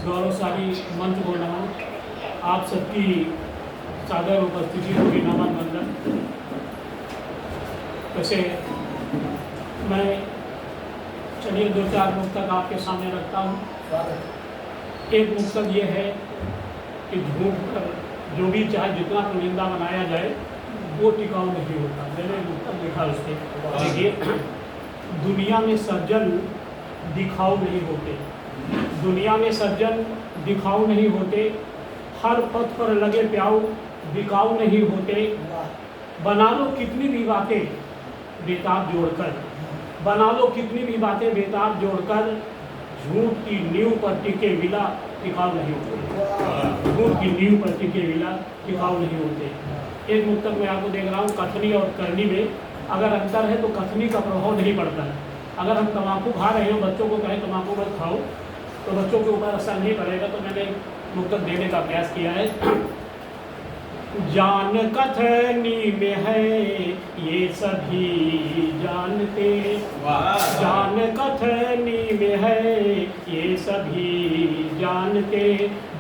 गौरवशाली मंच को नमन। आप सबकी सादर उपस्थिति होगी नमन वंदन। वैसे मैं चलिए 2-4 मुक्तक आपके सामने रखता हूँ। एक मुक्तक ये है कि झूठ पर जो भी चाहे जितना पुलिंदा बनाया जाए वो टिकाऊ नहीं होता। मैंने मुक्तक लिखा उसके देखिए, दुनिया में सज्जन दिखाऊ नहीं होते, दुनिया में सज्जन दिखाऊ नहीं होते, हर पथ पर लगे प्याऊ बिकाऊ नहीं होते। बना लो कितनी भी बातें बेताब जोड़कर, बना लो कितनी भी बातें बेताब जोड़कर, झूठ की नींव पर टिके विला टिकाऊ नहीं होते, झूठ की नींव पर टिके विला टिकाऊ नहीं होते। एक मुक्तक मैं आपको देख रहा हूँ, कथनी और करनी में अगर अंतर है तो कथनी का प्रभाव नहीं पड़ता है। अगर हम तम्बाकू खा रहे हो, बच्चों को कहें तम्बाकू मत खाओ तो बच्चों के ऊपर असर नहीं पड़ेगा। तो मैंने मुक्तक देने का प्रयास किया है। जान कथनी में है ये सभी जानते, जान कथनी में है ये सभी जानते,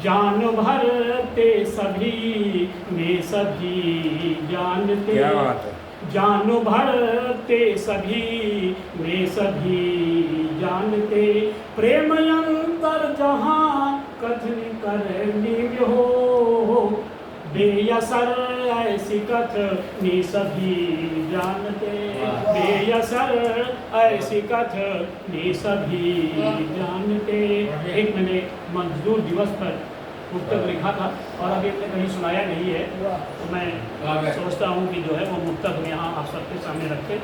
जान भरते सभी में सभी जानते, क्या बात है। जान भरते सभी में सभी जानते, प्रेम अंतर जहाँ कथनी करनी हो, बेयसर ऐसी कथनी सभी जानते, बेयसर ऐसी कथनी सभी जानते। एक मैंने मजदूर दिवस पर मुक्तक लिखा था और अभी हमने कहीं सुनाया नहीं है, तो मैं सोचता हूँ कि जो है वो मुक्तक हम यहाँ आप सबके सामने रखें।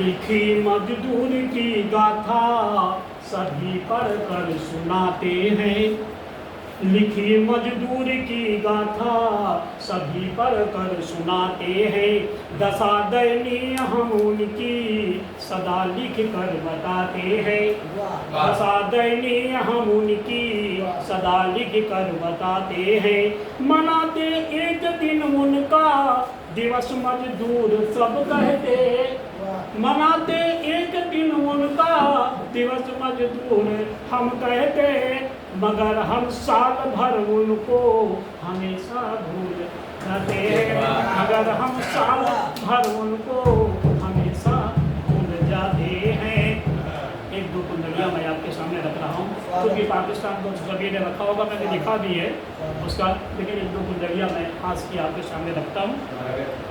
लिखी मजदूर की गाथा सभी पढ़ कर सुनाते हैं, लिखी मजदूर की गाथा सभी पढ़ कर सुनाते हैं। दशा दयनीय हम उनकी सदा लिख कर बताते हैं, दशा दयनीय हम उनकी सदा लिख कर बताते हैं। मनाते एक दिन उनका दिवस मजदूर सब कहते, मनाते एक दिन उनका दिवस मजदूर हम कहते, मगर हम साल भर उनको हमेशा भूल जाते, मगर हम साल भर उनको हमेशा भूल जाते हैं। एक दो कुंडलियाँ मैं आपके सामने रख रहा हूँ, क्योंकि पाकिस्तान को सभी ने रखा होगा, मैंने लिखा भी है उसका, लेकिन एक दो कुंडलियाँ मैं खास की आपके सामने रखता हूँ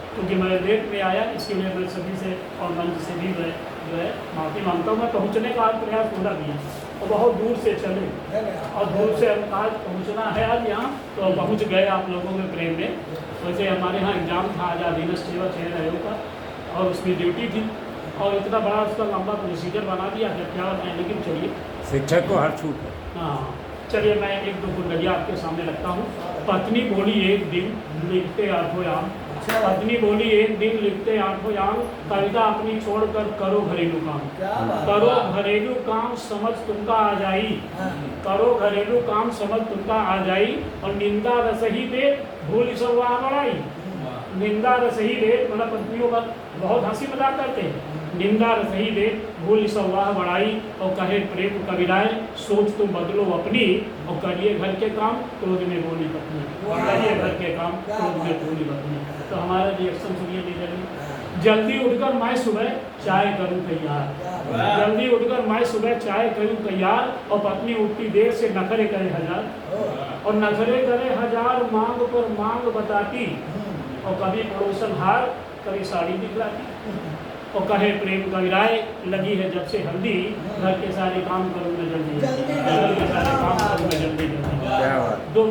क्योंकि मैं लेट में आया, इसके लिए मैं सभी से और मंच से भी जो है माफ़ी मांगता हूँ। मैं पहुँचने का प्रयास पूरा किया और बहुत दूर से चले और दूर से हम आज पहुँचना है आज यहाँ, तो पहुँच गए आप लोगों के प्रेम में। वैसे हमारे यहाँ एग्ज़ाम था आज अधीनस्थ सेवा चयन आयोग का और उसकी ड्यूटी थी और इतना बड़ा उसका लंबा प्रोसीजर बना दिया क्या बताएं, लेकिन चलिए शिक्षक को हर छूट है। हाँ चलिए मैं एक दो कुंडलियाँ आपके सामने रखता हूँ। पत्नी बोली एक दिन लिखते आठों याम, पत्नी बोली एक दिन लिखते आठों याम, कविता अपनी छोड़कर करो घरेलू काम, करो घरेलू काम समझ तुमका आ जाई, करो घरेलू काम समझ तुमका आ जाई। और निंदा रसही दे भूल सवा बढ़ाई, निंदा रसही दे मतलब पत्नियों पर बहुत हंसी मजाक करते हैं, निंदा रसही दे भूल सवाह बढ़ाई। और कहे प्रेम कविराए सोच तुम बदलो अपनी, और करिए घर के काम क्रोध में बोली पत्नी, करिए घर के काम क्रोध में बोली पत्नी। तो हमारा रिएक्शन सुनिए लीजिए। जल्दी उठकर मैं सुबह चाय करूं तैयार, जल्दी उठकर मैं सुबह चाय करूं तैयार, और पत्नी उठती देर से नखरे करे हजार, और नखरे करे हजार मांग पर मांग बताती, और कभी पड़ोसन हार कभी साड़ी दिखलाती, और कहे प्रेम कविराए लगी है जब से हल्दी, घर के सारे काम करूँ मैं जल्दी, घर के सारे काम करूँ मैं जल्दी जल्दी। दो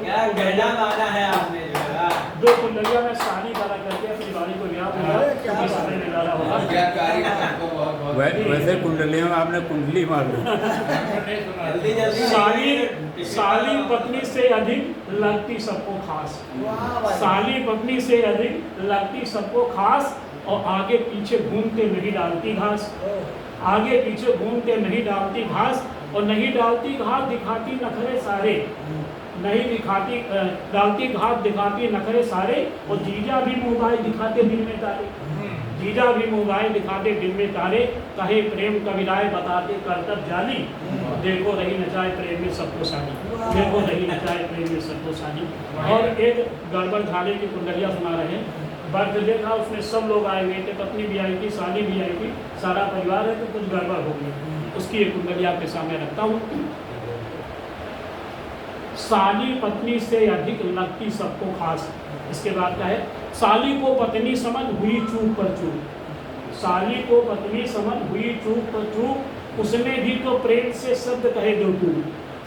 दो कुंडलियाँ मैं साड़ी वाला करके अपनी बाड़ी को याद समय में डाला होगा। वैसे कुंडलियों में आपने कुंडली मार ली। साली पत्नी से अधिक लगती सबको खास, साली पत्नी से अधिक लगती सबको खास, और आगे पीछे घूमते नहीं डालती घास, आगे पीछे घूमते नहीं डालती घास, और नहीं डालती घास दिखाती नखरे सारे, नहीं दिखाती डालती घास दिखाती नखरे सारे, और जीजा भी मोबाइल दिखाते दिन में तारे, जीजा भी मोबाइल दिखाते दिन में तारे, कहे प्रेम कविराए बताते करतब जाली, देखो रही नचाए प्रेम में सबको साली, देखो रही नचाए प्रेम में सबको साली। और एक गड़बड़ झाले की कुंडलियाँ सुना रहे हैं। बर्थडे था, उसमें सब लोग आए हुए थे, पत्नी भी आई थी, साली भी आई थी, सारा परिवार है, तो कुछ गड़बड़ हो गई। उसकी एक कुंडली आपके सामने रखता हूँ। साली पत्नी से अधिक लगती सबको खास। इसके बाद क्या है, साली को पत्नी समझ हुई चूक पर चूक, साली को पत्नी समझ हुई चूक पर चूक, उसने भी तो प्रेम से शब्द कहे दो टूक,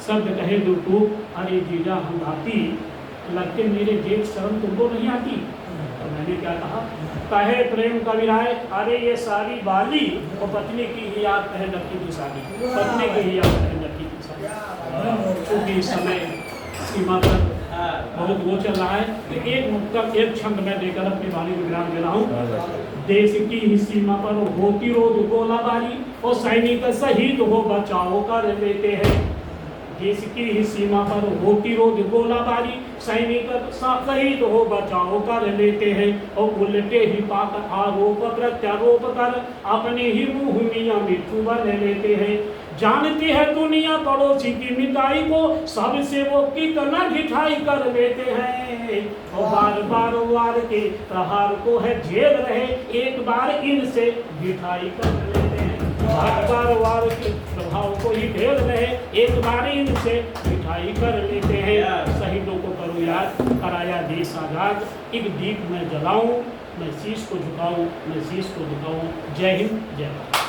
शब्द कहे दो टूक। अरे जीजा हम भाती लगते मेरे जेब शर्म तुमको नहीं आती। तो मैंने क्या कहा, कहे प्रेम कविराए अरे ये सारी बाली, और पत्नी की ही याद कहे लड़की की साली, पत्नी की ही याद कहे लड़की की साली। क्योंकि इस समय सीमा पर बहुत वो चल रहा है, तो एक नुक्ता एक छंद में देकर अपनी वाणी को विराम दे रहा हूँ। देश की ही सीमा पर होती रोज गोलाबारी, और सैनिक शहीद हो बचाओ कर लेते हैं। देश की ही सीमा पर होती रोज गोलाबारी, सैनिक शहीद हो बचाओ कर लेते हैं, और उल्टे ही पाक आरोप प्रत्यारोप कर अपने ही मुँह मियाँ मिट्टू बन लेते हैं। जानती है दुनिया पड़ोसी की मिताई को, सबसे वो कितना ढिठाई कर लेते हैं। और बार बार वार के प्रहार को है झेल रहे, एक बार इनसे ढिठाई कर लेते हैं। बार बार वार के प्रभाव को ही झेल रहे, एक बार इनसे ढिठाई कर लेते हैं। शहीदों को करो याद, कराया देश आजाद, एक दीप मैं जलाऊं, मैं शीश को झुकाऊं, मैं शीश को झुकाऊं। जय हिंद, जय भारत।